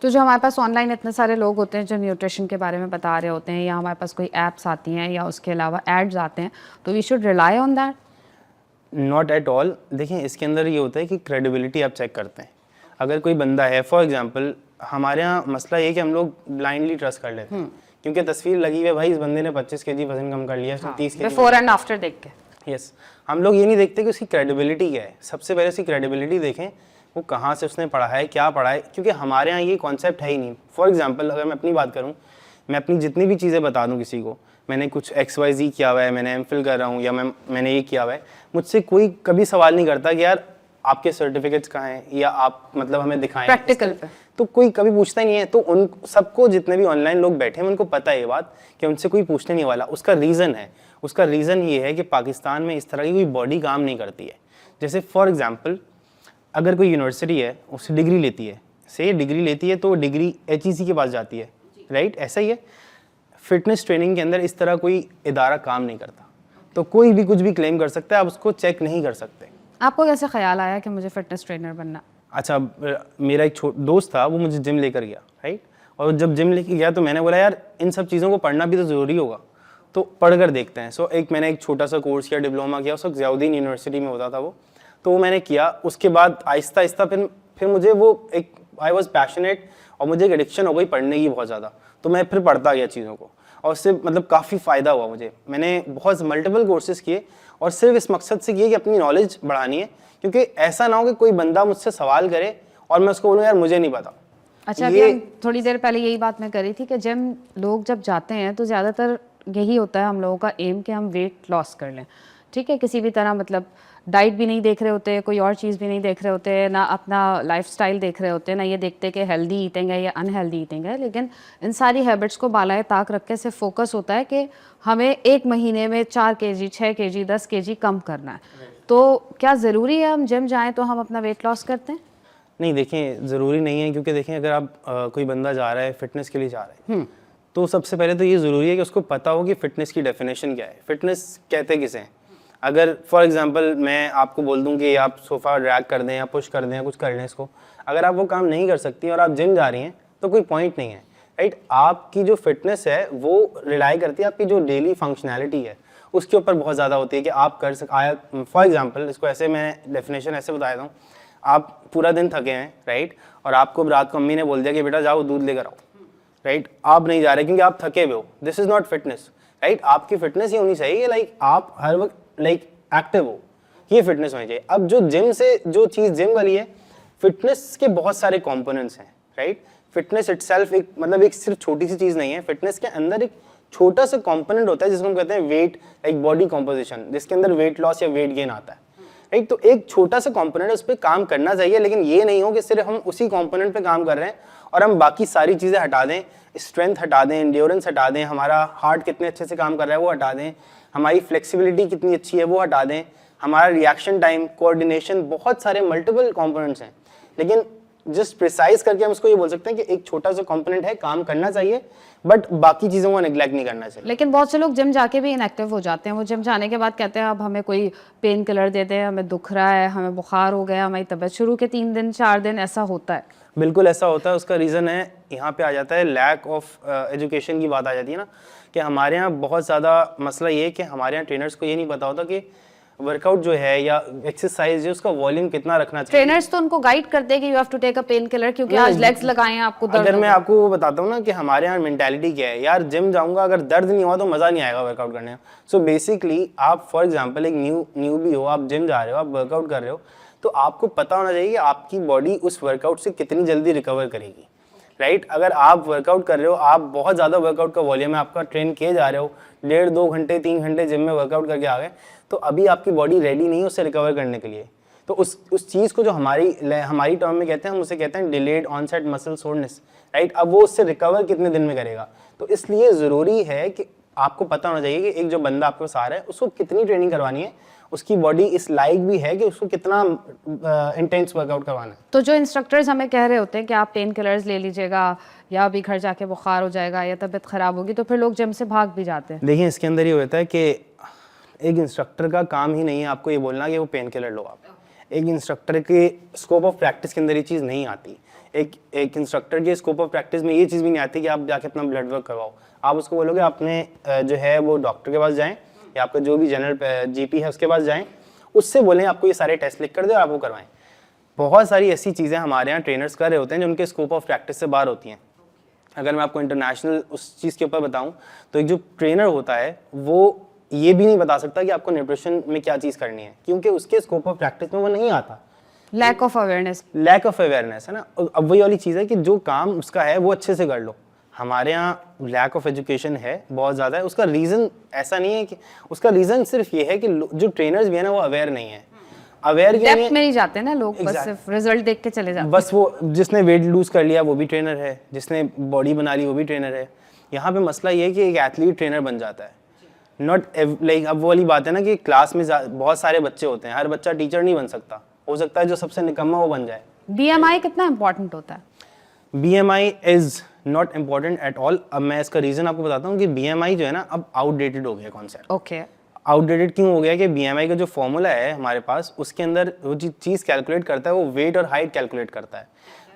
तो जो हमारे पास ऑनलाइन इतने सारे लोग होते हैं जो न्यूट्रिशन के बारे में बता रहे होते हैं, या हमारे पास कोई ऐप्स आती हैं या उसके अलावा एड्स आते हैं, तो we should rely on that? Not at all. देखिए इसके अंदर ये होता है कि क्रेडिबिलिटी आप चेक करते हैं। अगर कोई बंदा है, फॉर एग्जांपल हमारे यहाँ मसला ये कि हम लोग ब्लाइंडली ट्रस्ट कर लेते हैं, क्योंकि तस्वीर लगी हुई है भाई इस बंदे ने 25 केजी वजन कम कर लिया, 30 केजी बिफोर एंड आफ्टर देख के। यस, हम लोग ये नहीं देखते कि उसकी क्रेडिबिलिटी क्या है। सबसे पहले उसकी क्रेडिबिलिटी देखें, वो कहाँ से उसने पढ़ा है, क्या पढ़ा है, क्योंकि हमारे यहाँ ये कॉन्सेप्ट है ही नहीं। फॉर एग्जांपल अगर मैं अपनी बात करूँ, मैं अपनी जितनी भी चीज़ें बता दूँ किसी को, मैंने कुछ XYZ किया हुआ है, मैंने एमफिल कर रहा हूँ या मैंने ये किया हुआ है, मुझसे कोई कभी सवाल नहीं करता कि यार आपके सर्टिफिकेट्स कहाँ हैं या आप मतलब हमें दिखाएं प्रैक्टिकल पे, तो कोई कभी पूछता ही नहीं है। तो उन सबको, जितने भी ऑनलाइन लोग बैठे हैं, उनको पता है ये बात कि उनसे कोई पूछने नहीं वाला। उसका रीज़न ये है कि पाकिस्तान में इस तरह की कोई बॉडी काम नहीं करती है। जैसे फॉर एग्जांपल अगर कोई यूनिवर्सिटी है, उससे डिग्री लेती है, तो डिग्री HEC के पास जाती है, राइट? ऐसा ही है फिटनेस ट्रेनिंग के अंदर, इस तरह कोई इदारा काम नहीं करता, तो कोई भी कुछ भी क्लेम कर सकता है, आप उसको चेक नहीं कर सकते। आपको कैसे ख्याल आया कि मुझे फिटनेस ट्रेनर बनना? अच्छा, मेरा एक दोस्त था, वो मुझे जिम लेकर गया, राइट? और जब जिम लेके गया तो मैंने बोला यार इन सब चीज़ों को पढ़ना भी तो ज़रूरी होगा, तो पढ़ कर देखते हैं। मैंने एक छोटा सा कोर्स किया, डिप्लोमा किया, उस वक्त ज़ियाउद्दीन यूनिवर्सिटी में होता था वो मैंने किया। उसके बाद आहिस्ता आहिस्ता फिर मुझे वो एक आई वॉज पैशनेट, और मुझे एक एडिक्शन हो गई पढ़ने की बहुत ज़्यादा, तो मैं फिर पढ़ता गया चीज़ों को, और उससे मतलब काफ़ी फ़ायदा हुआ मुझे। मैंने बहुत मल्टीपल कोर्सेज़ किए, और सिर्फ इस मकसद से किए कि अपनी नॉलेज बढ़ानी है, क्योंकि ऐसा ना हो कि कोई बंदा मुझसे सवाल करे और मैं उसको बोलूँ यार मुझे नहीं पता। अच्छा, ये थोड़ी देर पहले यही बात मैं करी थी कि जिम लोग जब जाते हैं तो ज़्यादातर यही होता है हम लोगों का एम कि हम वेट लॉस कर लें, ठीक है? किसी भी तरह मतलब डाइट भी नहीं देख रहे होते, कोई और चीज़ भी नहीं देख रहे होते, ना अपना लाइफस्टाइल देख रहे होते, ना ये देखते कि हेल्दी ईटिंग है या अनहेल्दी ईटिंग है, लेकिन इन सारी हैबिट्स को बालाए ताक रख के सिर्फ फोकस होता है कि हमें 1 महीने में 4 kg, 6 kg, 10 kg कम करना है। तो क्या ज़रूरी है हम जिम जाएँ तो हम अपना वेट लॉस करते हैं? नहीं, देखें ज़रूरी नहीं है, क्योंकि देखें अगर आप कोई बंदा जा रहा है फिटनेस के लिए जा रहा है, तो सबसे पहले तो ये ज़रूरी है कि उसको पता हो कि फ़िटनेस की डेफिनेशन क्या है, फ़िटनेस कहते किसे हैं। अगर फॉर एग्जांपल मैं आपको बोल दूं कि आप सोफ़ा ड्रैग कर दें या पुश कर दें या कुछ कर लें इसको, अगर आप वो काम नहीं कर सकती और आप जिम जा रही हैं तो कोई पॉइंट नहीं है, राइट? आपकी जो फिटनेस है वो रिलाई करती है आपकी जो डेली फंक्शनैलिटी है उसके ऊपर बहुत ज़्यादा होती है कि आप कर फॉर एग्जाम्पल इसको ऐसे मैं डेफिनेशन ऐसे बताया हूँ, आप पूरा दिन थके हैं, राइट? और आपको रात को अम्मी ने बोल दिया कि बेटा जाओ दूध लेकर आओ, राइट? आप नहीं जा रहे क्योंकि आप थके हुए हो, this is not fitness, right? आपकी फिटनेस ये होनी चाहिए लाइक आप हर वक्त लाइक एक्टिव हो, ये फिटनेस होनी चाहिए। अब जो जिम से जो चीज़ जिम वाली है, फिटनेस के बहुत सारे कंपोनेंट्स हैं, राइट? फिटनेस इटसेल्फ एक मतलब एक सिर्फ छोटी सी चीज़ नहीं है, फिटनेस के अंदर एक छोटा सा कंपोनेंट होता है जिसको हम कहते हैं वेट, लाइक बॉडी कॉम्पोजिशन, जिसके अंदर वेट लॉस या वेट गेन आता है, राइट? तो एक छोटा सा कंपोनेंट उस पर काम करना चाहिए, लेकिन ये नहीं हो कि सिर्फ हम उसी कंपोनेंट पे काम कर रहे हैं और हम बाकी सारी चीज़ें हटा दें, स्ट्रेंथ हटा दें, एंड्योरेंस हटा दें, हमारा हार्ट कितने अच्छे से काम कर रहा है वो हटा दें, हमारी फ्लेक्सिबिलिटी कितनी अच्छी है वो हटा दें, हमारा रिएक्शन टाइम, कोऑर्डिनेशन, बहुत सारे मल्टीपल कंपोनेंट्स हैं, लेकिन जस्ट प्रिसाइज करके हम उसको ये बोल सकते हैं कि एक छोटा सा कंपोनेंट है, काम करना चाहिए, बट बाकी चीज़ों को नेग्लेक्ट नहीं करना चाहिए। लेकिन बहुत से लोग जिम जाके भी इनएक्टिव हो जाते हैं। वो जिम जाने के बाद कहते हैं अब हमें कोई पेन किलर दे दे, हमें दुख रहा है, हमें बुखार हो गया, हमारी तबीयत, शुरू के 3 दिन 4 दिन ऐसा होता है। बिल्कुल ऐसा होता है। उसका रीज़न है, यहाँ पे आ जाता है लैक ऑफ एजुकेशन की बात आ जाती है ना, कि हमारे यहाँ बहुत ज़्यादा मसला ये है कि हमारे यहाँ ट्रेनर्स को ये नहीं पता होता कि वर्कआउट जो है या एक्सरसाइज है उसका वॉल्यूम कितना रखना चाहिए। ट्रेनर्स तो उनको गाइड करते हैं कि you have to take a pain killer क्योंकि आज लेग्स लगाए हैं आपको दर्द। अगर मैं आपको वो बताता हूँ ना कि हमारे यहाँ मेंटालिटी क्या है, यार जिम जाऊँगा अगर दर्द नहीं हुआ तो मज़ा नहीं आएगा वर्कआउट करने में। सो बेसिकली आप फॉर एग्जांपल एक न्यू भी हो, आप जिम जा रहे हो, आप वर्कआउट कर रहे हो, तो आपको पता होना चाहिए कि आपकी बॉडी उस वर्कआउट से कितनी जल्दी रिकवर करेगी, राइट? अगर आप वर्कआउट कर रहे हो, आप बहुत ज़्यादा वर्कआउट का वॉल्यूम है आपका, ट्रेन किए जा रहे हो, 1.5-2 घंटे 3 घंटे जिम में वर्कआउट करके आ गए, तो अभी आपकी बॉडी रेडी नहीं है उससे रिकवर करने के लिए। तो उस चीज़ को जो हमारी टर्म में कहते हैं, हम उसे कहते हैं delayed onset muscle soreness, right? अब वो उससे रिकवर कितने दिन में करेगा? तो इसलिए ज़रूरी है कि आपको पता होना चाहिए कि एक जो बंदा आपके पास आ रहा है उसको कितनी ट्रेनिंग करवानी है, उसकी बॉडी इस लायक भी है कि उसको कितना इंटेंस वर्कआउट करवाना है। तो जो इंस्ट्रक्टर्स हमें कह रहे होते हैं कि आप पेन किलर्स ले लीजिएगा या अभी घर जाके बुखार हो जाएगा या तबीयत खराब होगी, तो फिर लोग जिम से भाग भी जाते हैं। देखिए इसके अंदर ये होता है कि एक इंस्ट्रक्टर का काम ही नहीं है आपको ये बोलना कि वो पेन किलर लो। आप एक इंस्ट्रक्टर के स्कोप ऑफ प्रैक्टिस के अंदर ये चीज़ नहीं आती। एक इंस्ट्रक्टर के स्कोप ऑफ प्रैक्टिस में ये चीज़ भी नहीं आती कि आप जाके अपना ब्लड वर्क करवाओ। आप उसको बोलोगे आपने जो है वो डॉक्टर के पास जाएं या आपका जो भी जनरल जीपी है उसके पास जाएं, उससे बोलें आपको ये सारे टेस्ट लिख कर दे और आप वो करवाएं। बहुत सारी ऐसी चीज़ें हमारे यहाँ ट्रेनर्स कर रहे होते हैं जो उनके स्कोप ऑफ प्रैक्टिस से बाहर होती हैं। अगर मैं आपको इंटरनेशनल उस चीज़ के ऊपर बताऊं तो एक जो ट्रेनर होता है वो ये भी नहीं बता सकता कि आपको न्यूट्रिशन में क्या चीज़ करनी है, क्योंकि उसके स्कोप ऑफ प्रैक्टिस में वो नहीं आता। लैक ऑफ अवेयरनेस है ना। अब वही वाली चीज़ है कि जो काम उसका है वो अच्छे से कर लो। हमारे यहाँ लैक ऑफ एजुकेशन है बहुत ज़्यादा है। उसका रीज़न ऐसा नहीं है कि उसका रीज़न सिर्फ ये है कि जो ट्रेनर्स भी है ना वो अवेयर नहीं है। अवेयर डेप्थ में नहीं जाते ना लोग, बस सिर्फ रिजल्ट देख के चले जाते। बस वो जिसने वेट लूज कर लिया वो भी ट्रेनर है, जिसने बॉडी बना ली वो भी ट्रेनर है। यहाँ पे मसला ये है कि एक एथलीट ट्रेनर बन जाता है, नॉट लाइक अब वो वाली बात है ना कि क्लास में बहुत सारे बच्चे होते हैं, हर बच्चा टीचर नहीं बन सकता। हो सकता है जो सबसे निकम्मा वो बन जाए। BMI कितना इंपॉर्टेंट होता है? BMI is not important at all. अब मैं इसका रीज़न आपको बताता हूँ कि BMI जो है ना अब आउटडेटेड हो गया कॉन्सेप्ट। ओके, आउटडेटेड क्यों हो गया कि BMI का जो फॉर्मूला है हमारे पास उसके अंदर वो चीज़ कैलकुलेट करता है वो वेट और हाइट कैलकुलेट करता है।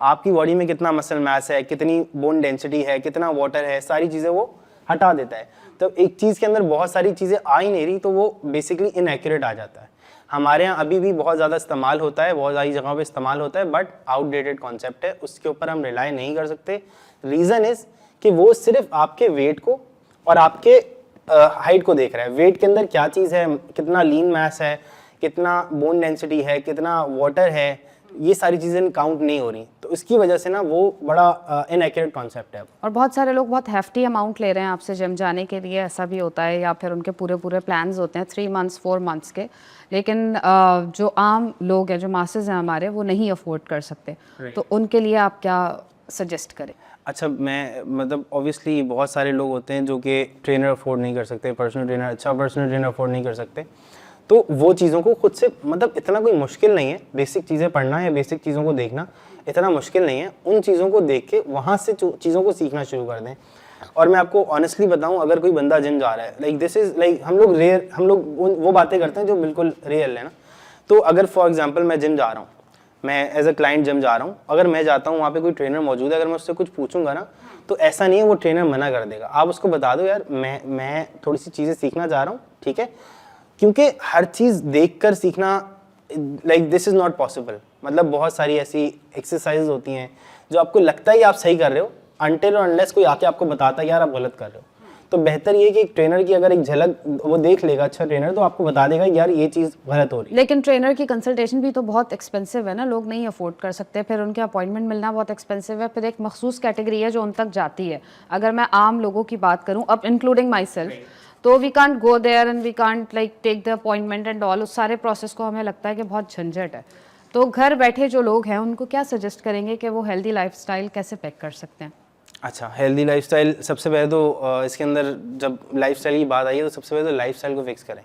आपकी बॉडी में कितना मसल मास है, कितनी बोन डेंसिटी है, कितना वाटर है, सारी चीज़ें वो हटा देता है। तो एक चीज़ के अंदर बहुत सारी चीज़ें आ ही नहीं रही तो वो बेसिकली इनएक्यूरेट आ जाता है। हमारे यहाँ अभी भी बहुत ज़्यादा इस्तेमाल होता है, बहुत सारी जगहों पे इस्तेमाल होता है, बट आउटडेटेड कॉन्सेप्ट है, उसके ऊपर हम रिलाई नहीं कर सकते। रीज़न इज़ कि वो सिर्फ आपके वेट को और आपके हाइट को देख रहा है। वेट के अंदर क्या चीज़ है, कितना लीन मास है, कितना बोन डेंसिटी है, कितना वाटर है, ये सारी चीज़ें काउंट नहीं हो रही। तो इसकी वजह से ना वो बड़ा इनएक्यूरेट कॉन्सेप्ट है। और बहुत सारे लोग बहुत हेफ्टी अमाउंट ले रहे हैं आपसे जिम जाने के लिए, ऐसा भी होता है, या फिर उनके पूरे पूरे प्लान्स होते हैं 3 मंथ्स 4 मंथ्स के, लेकिन जो आम लोग हैं, जो मासेस हैं हमारे, वो नहीं अफोर्ड कर सकते। तो उनके लिए आप क्या सजेस्ट करें? अच्छा, मैं मतलब ऑब्वियसली बहुत सारे लोग होते हैं जो कि ट्रेनर अफोर्ड नहीं कर सकते, पर्सनल ट्रेनर, अच्छा पर्सनल ट्रेनर अफोर्ड नहीं कर सकते। तो वो चीज़ों को खुद से मतलब इतना कोई मुश्किल नहीं है, बेसिक चीज़ें पढ़ना या बेसिक चीज़ों को देखना इतना मुश्किल नहीं है। उन चीज़ों को देख के वहाँ से चीज़ों को सीखना शुरू कर दें। और मैं आपको ऑनेस्टली बताऊँ, अगर कोई बंदा जिम जा रहा है, लाइक दिस इज़ लाइक हम लोग वो बातें करते हैं जो बिल्कुल रियल है ना। तो अगर फॉर एग्जाम्पल मैं जिम जा रहा हूँ, मैं एज अ क्लाइंट जिम जा रहा हूँ, अगर मैं जाता हूँ वहाँ पे कोई ट्रेनर मौजूद है, अगर मैं उससे कुछ पूछूंगा ना तो ऐसा नहीं है वो ट्रेनर मना कर देगा। आप उसको बता दो यार मैं थोड़ी सी चीज़ें सीखना चाह रहा हूँ, ठीक है, क्योंकि हर चीज़ देखकर सीखना like this is not possible. मतलब बहुत सारी ऐसी एक्सरसाइज होती हैं जो आपको लगता है कि आप सही कर रहे हो, अनटिल और अनलेस कोई आके आपको बताता है यार आप गलत कर रहे हो। तो बेहतर ये कि एक ट्रेनर की अगर एक झलक वो देख लेगा, अच्छा ट्रेनर, तो आपको बता देगा यार ये चीज़ गलत हो रही है। लेकिन ट्रेनर की कंसल्टेशन भी तो बहुत एक्सपेंसिव है ना, लोग नहीं अफोर्ड कर सकते, फिर उनके अपॉइंटमेंट मिलना बहुत एक्सपेंसिव है। फिर एक मखसूस कैटेगरी है जो उन तक जाती है। अगर मैं आम लोगों की बात करूँ, अब इंक्लूडिंग माई सेल्फ, तो we can't go there and we can't like take the appointment and all. उस सारे प्रोसेस को हमें लगता है कि बहुत झंझट है। तो घर बैठे जो लोग हैं उनको क्या सजेस्ट करेंगे कि वो हेल्दी लाइफस्टाइल कैसे पैक कर सकते हैं? अच्छा, हेल्दी लाइफस्टाइल, सबसे पहले तो इसके अंदर जब लाइफस्टाइल की बात आई है तो सबसे पहले तो लाइफस्टाइल को फिक्स करें।